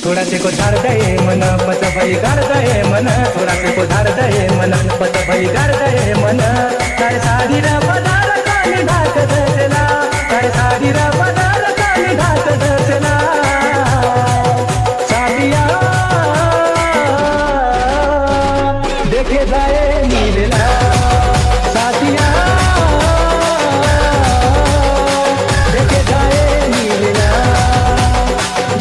थोड़ा से को झाड़ दे मन पत भई कर दे मन थोड़ा से को झाड़ दे मन पत भई कर दे मन तार साड़ी रा पदार काली ढाक दसला तार साड़ी रा पदार काली ढाक दसला सादिया देखे जाए नीलला सादिया देखे जाए नीलला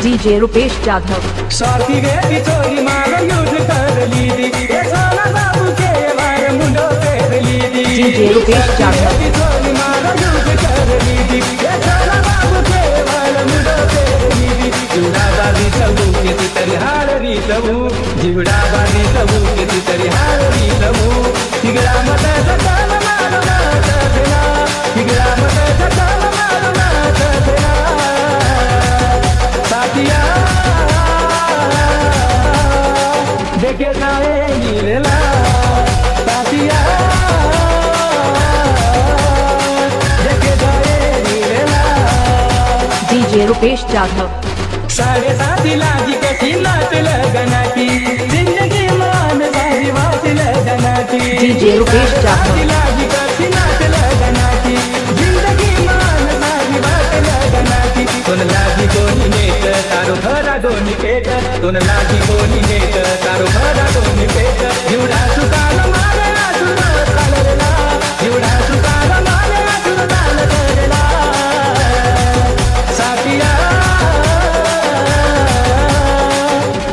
DJ Rupesh Jadhav साथी गे बिछोरी मार युद्ध कर लीदी ये सोना बाबू के वार मुंडो फेर लीदी DJ Rupesh Jadhav बिछोरी मार युद्ध कर लीदी ये सोना बाबू के वार मुंडो फेर लीदी जुड़ा बादी सबू के तितरी हार री सबू जुड़ा बादी सबू के तितरी हार री सबू तिगड़ा मत सताल मार मत देना तिगड़ा मत सताल मार मत देना साथिया देखे जाए नीलला साथिया देखे जाए नीलला DJ Rupesh Jadhav साढ़े साथी लागी कठी नाच लगना की जिंदगी मान सारी बात लगना की DJ Rupesh Jadhav लागी कठी नाच लगना की जिंदगी मान सारी बात लगना की तुन लागी कोनी नेत तारो भरा दोनी पेट तुन लागी कोनी नेत तारो भरा दोनी पेट जुड़ा सुताल मारे आसुर कालरेला जुड़ा सुताल मारे आसुर कालरेला साथिया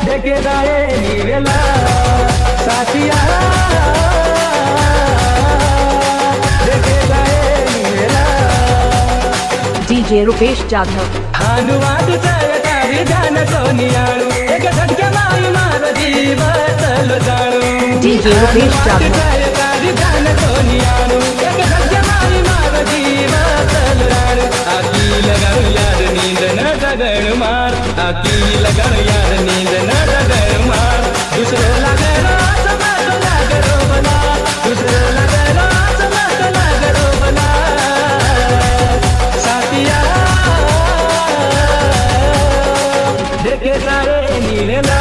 देखे जाए नीलला साथिया देखे जाए नीलला DJ Rupesh Jadhav भानुवाद सरकारी जान सोनियाळू एक झटके माई मार जीव चलो जाणू DJ Rupesh Jadhav सरकारी जान सोनियाळू एक झटके माई मार जीव चलो जाणू आकी लगाऊ यार नींद न जगण मार आकी लगाऊ यार नींद न जगण मार दूसरो लागणा समत लागरो बना दूसरो लागणा समत लागरो बना साथिया देखे जाए नीलला